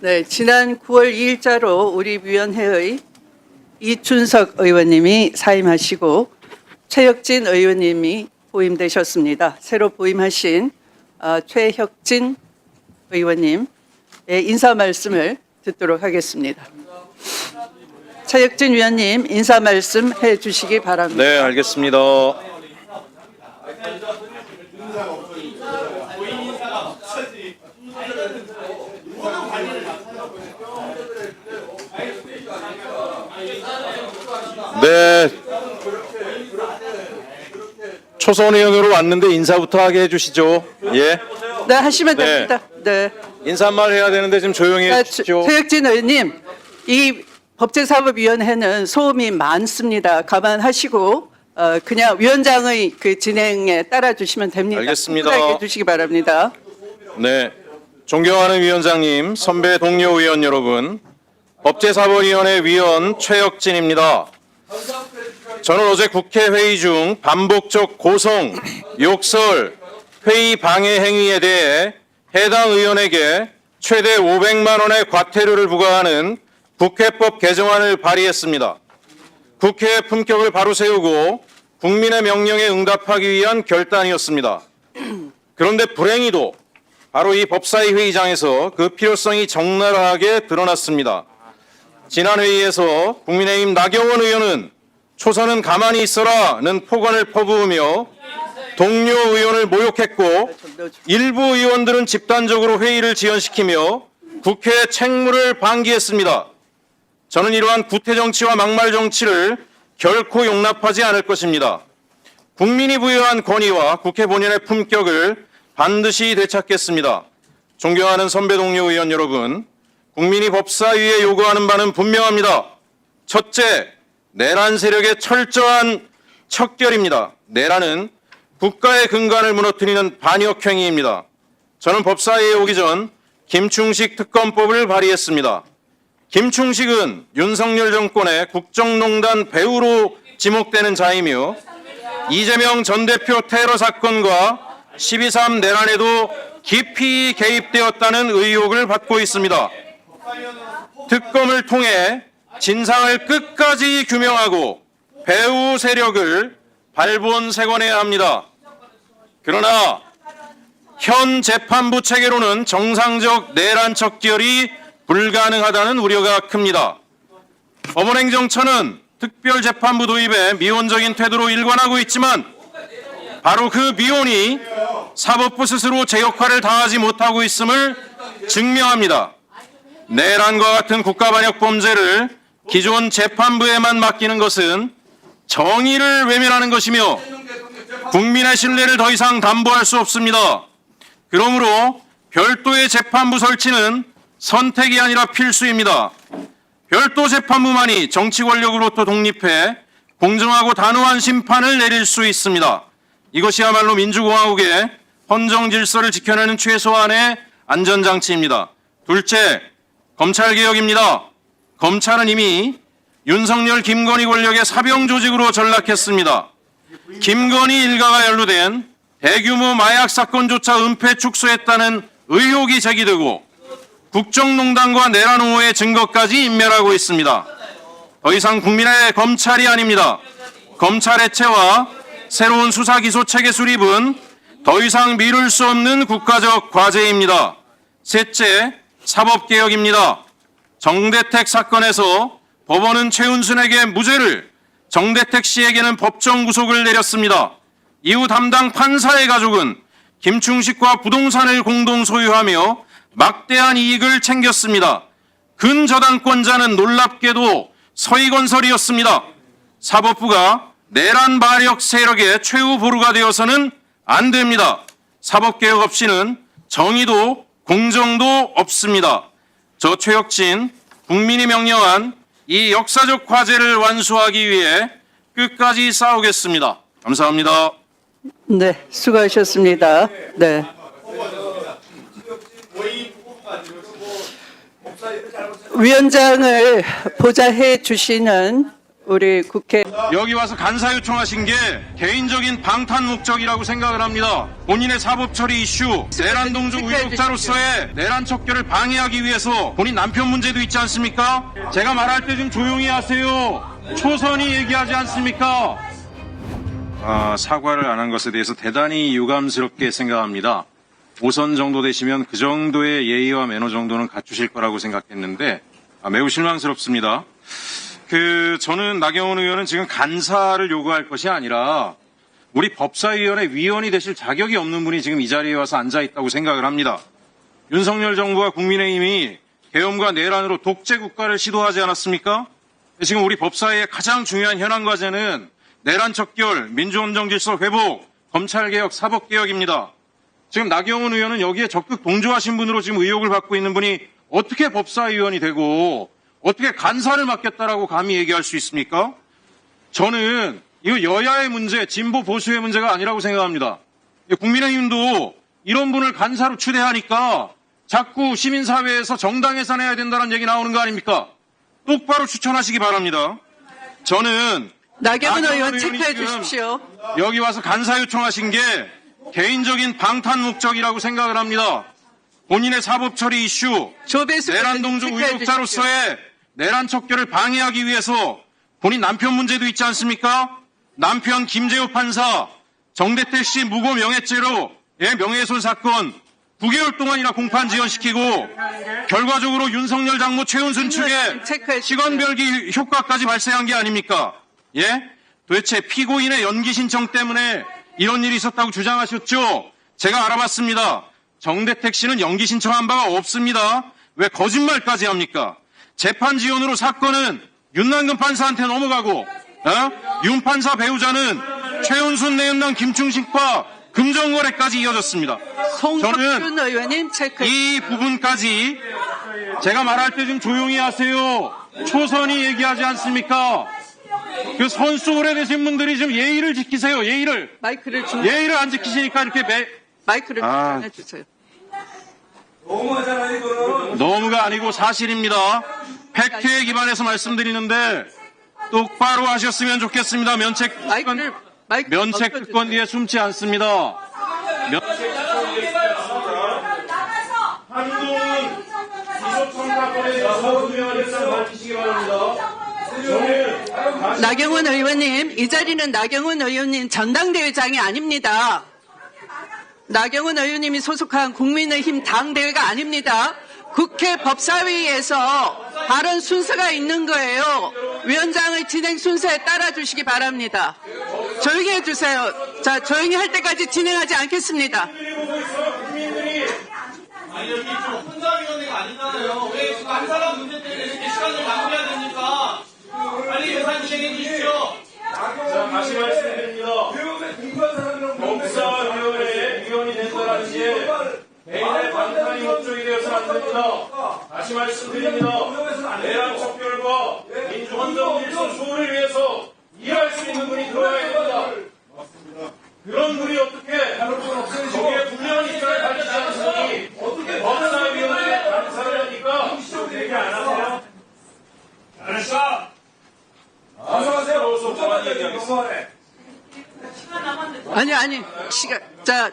네, 지난 9월 2일자로 우리 위원회의 이춘석 의원님이 사임하시고 최혁진 의원님이 부임되셨습니다. 새로 부임하신 최혁진 의원님의 인사 말씀을 듣도록 하겠습니다. 최혁진 위원님 인사 말씀 해주시기 바랍니다. 네, 알겠습니다. 네, 초선 의원으로 왔는데 인사부터 하게 해주시죠. 예. 네, 하시면 네. 됩니다. 네. 인사말 해야 되는데 좀 조용히 해주십시오. 최혁진 의원님, 이 법제사법위원회는 소음이 많습니다. 감안하시고 그냥 위원장의 그 진행에 따라주시면 됩니다. 알겠습니다. 충분하게 해주시기 바랍니다. 네, 존경하는 위원장님, 선배 동료 의원 여러분, 법제사법위원회 위원 최혁진입니다. 저는 어제 국회 회의 중 반복적 고성, 욕설, 회의 방해 행위에 대해 해당 의원에게 최대 500만 원의 과태료를 부과하는 국회법 개정안을 발의했습니다. 국회의 품격을 바로 세우고 국민의 명령에 응답하기 위한 결단이었습니다. 그런데 불행히도 바로 이 법사위 회의장에서 그 필요성이 적나라하게 드러났습니다. 지난 회의에서 국민의힘 나경원 의원은 초선은 가만히 있어라는 폭언을 퍼부으며 동료 의원을 모욕했고 일부 의원들은 집단적으로 회의를 지연시키며 국회의 책무를 방기했습니다. 저는 이러한 구태정치와 막말정치를 결코 용납하지 않을 것입니다. 국민이 부여한 권위와 국회 본연의 품격을 반드시 되찾겠습니다. 존경하는 선배 동료 의원 여러분, 국민이 법사위에 요구하는 바는 분명합니다. 첫째, 내란 세력의 철저한 척결입니다. 내란은 국가의 근간을 무너뜨리는 반역 행위입니다. 저는 법사위에 오기 전 김충식 특검법을 발의했습니다. 김충식은 윤석열 정권의 국정농단 배우로 지목되는 자이며 이재명 전 대표 테러 사건과 12.3 내란에도 깊이 개입되었다는 의혹을 받고 있습니다. 특검을 통해 진상을 끝까지 규명하고 배후 세력을 발본색원해야 합니다. 그러나 현 재판부 체계로는 정상적 내란 척결이 불가능하다는 우려가 큽니다. 법원행정처는 특별재판부 도입에 미온적인 태도로 일관하고 있지만 바로 그 미온이 사법부 스스로 제 역할을 다하지 못하고 있음을 증명합니다. 내란과 같은 국가반역 범죄를 기존 재판부에만 맡기는 것은 정의를 외면하는 것이며 국민의 신뢰를 더 이상 담보할 수 없습니다. 그러므로 별도의 재판부 설치는 선택이 아니라 필수입니다. 별도 재판부만이 정치 권력으로부터 독립해 공정하고 단호한 심판을 내릴 수 있습니다. 이것이야말로 민주공화국의 헌정 질서를 지켜내는 최소한의 안전장치입니다. 둘째, 검찰개혁입니다. 검찰은 이미 윤석열, 김건희 권력의 사병 조직으로 전락했습니다. 김건희 일가가 연루된 대규모 마약 사건조차 은폐 축소했다는 의혹이 제기되고 국정농단과 내란 옹호의 증거까지 인멸하고 있습니다. 더 이상 국민의 검찰이 아닙니다. 검찰 해체와 새로운 수사 기소 체계 수립은 더 이상 미룰 수 없는 국가적 과제입니다. 셋째, 사법개혁입니다. 정대택 사건에서 법원은 최은순에게 무죄를, 정대택 씨에게는 법정 구속을 내렸습니다. 이후 담당 판사의 가족은 김충식과 부동산을 공동 소유하며 막대한 이익을 챙겼습니다. 근저당권자는 놀랍게도 서희건설이었습니다. 사법부가 내란 반역 세력의 최후 보루가 되어서는 안 됩니다. 사법개혁 없이는 정의도 공정도 없습니다. 저 최혁진, 국민이 명령한 이 역사적 과제를 완수하기 위해 끝까지 싸우겠습니다. 감사합니다. 네, 수고하셨습니다. 네. 위원장을 보좌해 주시는 우리 국회 여기 와서 간사 요청하신 게 개인적인 방탄 목적이라고 생각을 합니다. 본인의 사법 처리 이슈, 내란 동족 의혹자로서의 내란 척결을 방해하기 위해서 본인 남편 문제도 있지 않습니까? 제가 말할 때 좀 조용히 하세요. 초선이 얘기하지 않습니까? 사과를 안 한 것에 대해서 대단히 유감스럽게 생각합니다. 5선 정도 되시면 그 정도의 예의와 매너 정도는 갖추실 거라고 생각했는데 매우 실망스럽습니다. 저는 나경원 의원은 지금 간사를 요구할 것이 아니라 우리 법사위원회 위원이 되실 자격이 없는 분이 지금 이 자리에 와서 앉아 있다고 생각을 합니다. 윤석열 정부와 국민의힘이 계엄과 내란으로 독재 국가를 시도하지 않았습니까? 지금 우리 법사위의 가장 중요한 현안 과제는 내란 척결, 민주헌정 질서 회복, 검찰개혁, 사법개혁입니다. 지금 나경원 의원은 여기에 적극 동조하신 분으로 지금 의혹을 받고 있는 분이 어떻게 법사위원이 되고 어떻게 간사를 맡겠다라고 감히 얘기할 수 있습니까? 저는 이거 여야의 문제, 진보 보수의 문제가 아니라고 생각합니다. 국민의힘도 이런 분을 간사로 추대하니까 자꾸 시민사회에서 정당 해산해야 된다는 얘기 나오는 거 아닙니까? 똑바로 추천하시기 바랍니다. 저는 나경원 의원 의원이 체크해 지금 주십시오. 여기 와서 간사 요청하신 게 개인적인 방탄 목적이라고 생각을 합니다. 본인의 사법 처리 이슈, 조배수 내란 동족 체크해 의혹자로서의 내란 척결을 방해하기 위해서 본인 남편 문제도 있지 않습니까? 남편 김재호 판사, 정대택 씨 무고 명예죄로 명예훼손 사건 9개월 동안이나 공판 지연시키고 결과적으로 윤석열 장모 최은순 측에 시간별기 효과까지 발생한 게 아닙니까? 예? 도대체 피고인의 연기 신청 때문에 이런 일이 있었다고 주장하셨죠? 제가 알아봤습니다. 정대택 씨는 연기 신청한 바가 없습니다. 왜 거짓말까지 합니까? 재판 지연으로 사건은 윤남근 판사한테 넘어가고 윤 판사 배우자는 최은순 내연남 김충식과 금전거래까지 이어졌습니다. 송석준 의원님 체크해 이 부분까지 제가 말할 때 좀 조용히 하세요. 초선이 얘기하지 않습니까? 그 선수 오래되신 분들이 좀 예의를 지키세요. 예의를. 마이크를 좀 예의를 안 지키시니까 이렇게 마이크를 좀 해주세요. 너무가 아니고 사실입니다. 팩트에 기반해서 말씀드리는데 똑바로 하셨으면 좋겠습니다. 면책 특권 뒤에 숨지 않습니다. 한동훈 기소청 사건에 대해서 의원님께서 밝히시기 바랍니다. 나경원 의원님, 이 자리는 나경원 의원님 전당대회장이 아닙니다. 나경원 의원님이 소속한 국민의힘 당대회가 아닙니다. 국회 법사위에서 발언 순서가 있는 거예요. 위원장의 진행 순서에 따라주시기 바랍니다. 조용히 해주세요. 자, 조용히 할 때까지 진행하지 않겠습니다. 아니 여기 지금 혼자위원회가 아니잖아요. 왜 한 사람 문제 때문에 이렇게 시간을 낭비해야 됩니까? 빨리 예산 진행해 주십시오. 자, 다시 말씀드립니다. 법사위원회의 위원이 된다는 게 개인의 방탄이 목적이 되어서는 안 됩니다. 다시 말씀드립니다. 내란 척결과 민주헌정 질서 수호를 위해서 일할 수 있는 분이 들어야 됩니다. 그런 분이 어떻게 거기에 분명한 입장을 밝히지 않으니 어떻게 법사위원회에 간사를 하니까 얘기 안 하세요? 잘했어. 안녕하세요. 소통한 얘기하겠습니다. 아니, 시간. 자,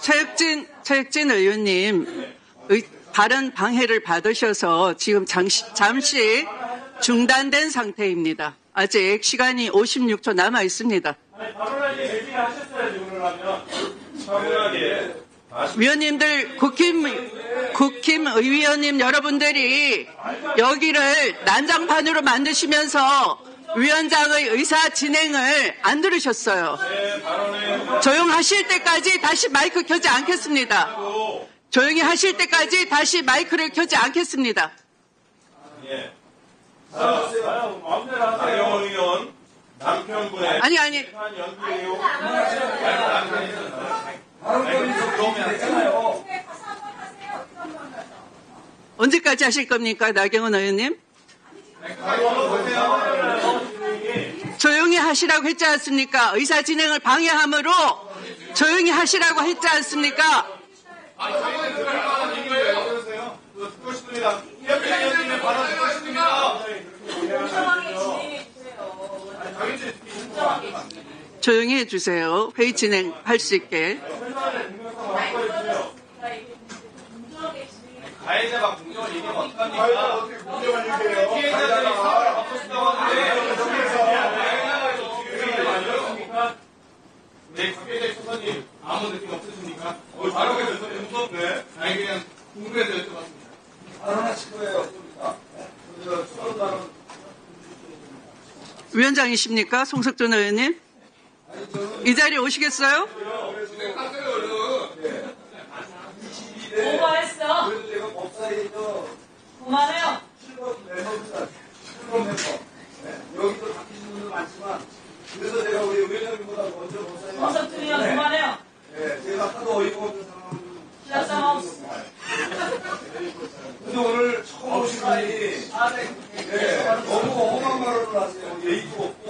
최혁진 의원님, 발언 방해를 받으셔서 지금 잠시 중단된 상태입니다. 아직 시간이 56초 남아 있습니다. 발언하기 얘기를 하셨어야지, 오늘 하면. 차분하게. 위원님들, 국힘 의위원님 여러분들이 여기를 난장판으로 만드시면서 위원장의 의사 진행을 안 들으셨어요. 조용하실 때까지 다시 마이크 켜지 않겠습니다. 조용히 하실 때까지 다시 마이크를 켜지 않겠습니다. 예. 마음대로 하세요. 나경원 의원, 남편분의 아니. 연기 의혹. 언제까지 하실 겁니까, 나경원 의원님? 조용히 하시라고 했지 않습니까? 의사 진행을 방해함으로 조용히 하시라고 했지 않습니까? 듣고 싶습니다. 이혁진 의원님의 발언 듣고 싶습니다. 조용히 해주세요. 회의 진행할 수 있게. 가해자가 공정을 얘기하면 어떡합니까? 피해자들이 사과를 받고 싶다고 하는데 네, 관계자 소사님 아무 느낌 없으십니까? 바로 무섭네. 아니 그냥 궁금해서 여쭤봤습니다. 하나씩 거예요. 위원장이십니까? 송석준 의원님? 이 자리에 오시겠어요? 오버했어. 그만해요. 여기도 바뀌신 분들 많지만 그래서 제가 우리 의원님보다 먼저 법사님 원석준이 형 그만해요. 제가 하도 어이가 없는 상황을 시작상 하우스. 근데 오늘 처음 오신 분이 너무 험한 말을 하세요. 예의도 없고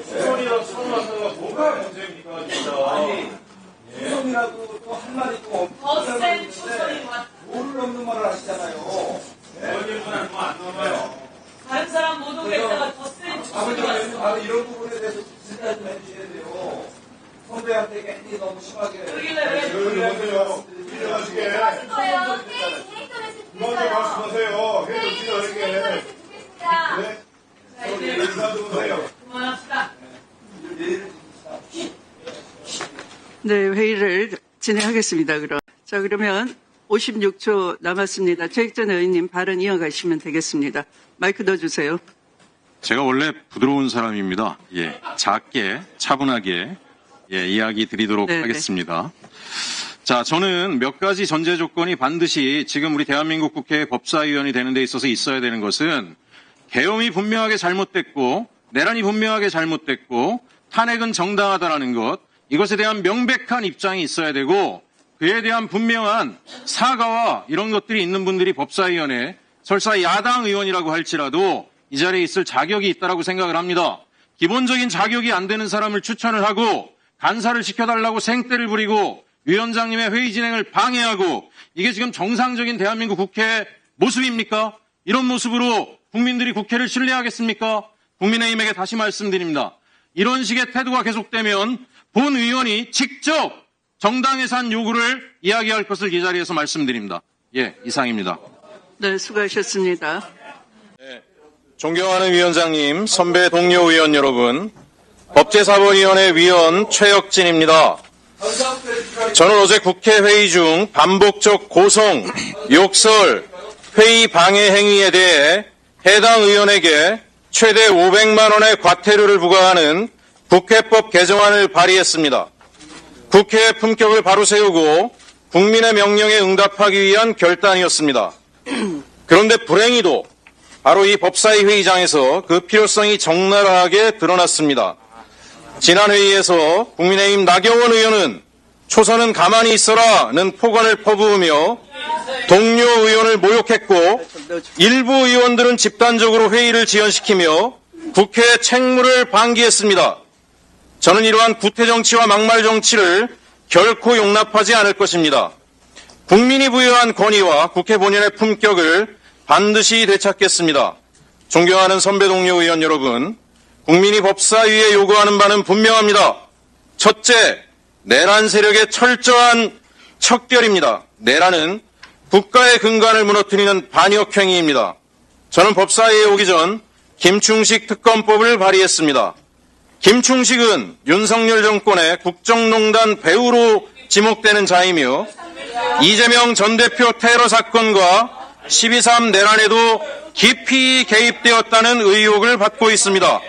소리랑 처음 와서 뭐가 문제입니까 진짜. 아니 수성이라도 또 한 말이 또 더센 추천이 왔. 모를 없는 말을 하시잖아요. 의원님은 안 넘어요. 다른 사람 못 오겠다가 더센 추천이 아버지 왔어. 바로 이런 부분에 대해서 진짜 좀 해주셔야 돼요. 선배한테 괜히 너무 심하게 그러길래 왜 의원님요. 일어나시게. 거예요. 회의 진행권에서 먼저 주겠어요. 말씀하세요. 회의 회의 진행하게. 진행권에서 주겠습니다. 네. 자, 이제 인사 좀 하세요. 그만합시다. 네, 회의를 진행하겠습니다. 자, 그러면 56초 남았습니다. 최익전 의원님 발언 이어가시면 되겠습니다. 마이크 넣어주세요. 제가 원래 부드러운 사람입니다. 예, 작게 차분하게 이야기 드리도록 네네. 하겠습니다. 자, 저는 몇 가지 전제 조건이 반드시 지금 우리 대한민국 국회 법사위원이 되는 데 있어서 있어야 되는 것은 계엄이 분명하게 잘못됐고 내란이 분명하게 잘못됐고 탄핵은 정당하다라는 것, 이것에 대한 명백한 입장이 있어야 되고 그에 대한 분명한 사과와 이런 것들이 있는 분들이 법사위원회, 설사 야당 의원이라고 할지라도 이 자리에 있을 자격이 있다라고 생각을 합니다. 기본적인 자격이 안 되는 사람을 추천을 하고 간사를 시켜달라고 생떼를 부리고 위원장님의 회의 진행을 방해하고 이게 지금 정상적인 대한민국 국회 모습입니까? 이런 모습으로 국민들이 국회를 신뢰하겠습니까? 국민의힘에게 다시 말씀드립니다. 이런 식의 태도가 계속되면 본 의원이 직접 정당 예산 요구를 이야기할 것을 이 자리에서 말씀드립니다. 예, 이상입니다. 네, 수고하셨습니다. 존경하는 위원장님, 선배 동료 의원 여러분, 법제사법위원회 위원 최혁진입니다. 저는 어제 국회 회의 중 반복적 고성, 욕설, 회의 방해 행위에 대해 해당 의원에게 최대 500만 원의 과태료를 부과하는 국회법 개정안을 발의했습니다. 국회의 품격을 바로 세우고 국민의 명령에 응답하기 위한 결단이었습니다. 그런데 불행히도 바로 이 법사위 회의장에서 그 필요성이 적나라하게 드러났습니다. 지난 회의에서 국민의힘 나경원 의원은 초선은 가만히 있어라는 폭언을 퍼부으며 동료 의원을 모욕했고 일부 의원들은 집단적으로 회의를 지연시키며 국회의 책무를 방기했습니다. 저는 이러한 구태정치와 막말정치를 결코 용납하지 않을 것입니다. 국민이 부여한 권위와 국회 본연의 품격을 반드시 되찾겠습니다. 존경하는 선배 동료 의원 여러분, 국민이 법사위에 요구하는 바는 분명합니다. 첫째, 내란 세력의 철저한 척결입니다. 내란은 국가의 근간을 무너뜨리는 반역 행위입니다. 저는 법사위에 오기 전 김충식 특검법을 발의했습니다. 김충식은 윤석열 정권의 국정농단 배우로 지목되는 자이며 이재명 전 대표 테러 사건과 12.3 내란에도 깊이 개입되었다는 의혹을 받고 있습니다.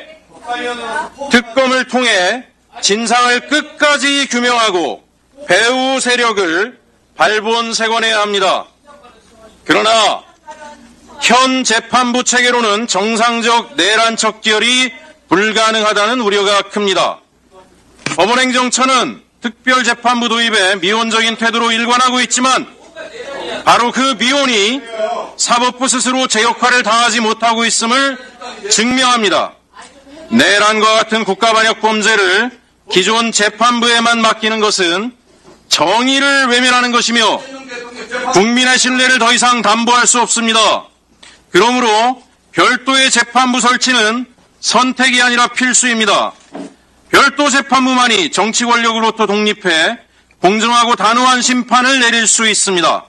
특검을 통해 진상을 끝까지 규명하고 배후 세력을 발본색원해야 합니다. 그러나 현 재판부 체계로는 정상적 내란 척결이 불가능하다는 우려가 큽니다. 법원행정처는 특별재판부 도입에 미온적인 태도로 일관하고 있지만 바로 그 미온이 사법부 스스로 제 역할을 다하지 못하고 있음을 증명합니다. 내란과 같은 국가반역 범죄를 기존 재판부에만 맡기는 것은 정의를 외면하는 것이며 국민의 신뢰를 더 이상 담보할 수 없습니다. 그러므로 별도의 재판부 설치는 선택이 아니라 필수입니다. 별도 재판부만이 정치 권력으로부터 독립해 공정하고 단호한 심판을 내릴 수 있습니다.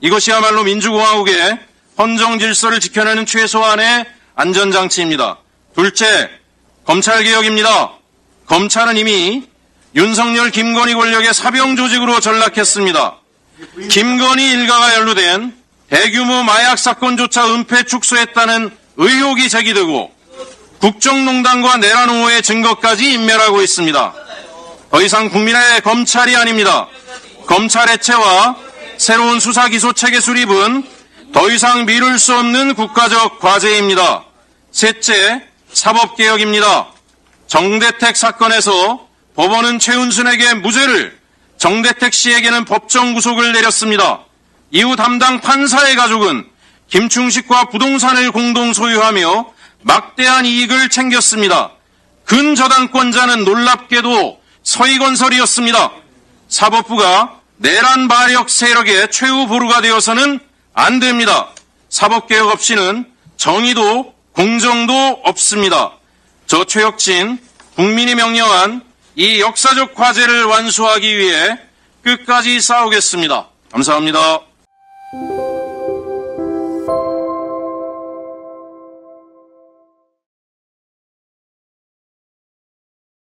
이것이야말로 민주공화국의 헌정 질서를 지켜내는 최소한의 안전장치입니다. 둘째, 검찰개혁입니다. 검찰은 이미 윤석열, 김건희 권력의 사병조직으로 전락했습니다. 김건희 일가가 연루된 대규모 마약 사건조차 은폐 축소했다는 의혹이 제기되고 국정농단과 내란 옹호의 증거까지 인멸하고 있습니다. 더 이상 국민의 검찰이 아닙니다. 검찰 해체와 새로운 수사기소체계 수립은 더 이상 미룰 수 없는 국가적 과제입니다. 셋째, 사법개혁입니다. 정대택 사건에서 법원은 최은순에게 무죄를, 정대택 씨에게는 법정 구속을 내렸습니다. 이후 담당 판사의 가족은 김충식과 부동산을 공동 소유하며 막대한 이익을 챙겼습니다. 근저당권자는 놀랍게도 서희건설이었습니다. 사법부가 내란 마력 세력의 최후 보루가 되어서는 안 됩니다. 사법개혁 없이는 정의도 공정도 없습니다. 저 최혁진, 국민이 명령한 이 역사적 과제를 완수하기 위해 끝까지 싸우겠습니다. 감사합니다.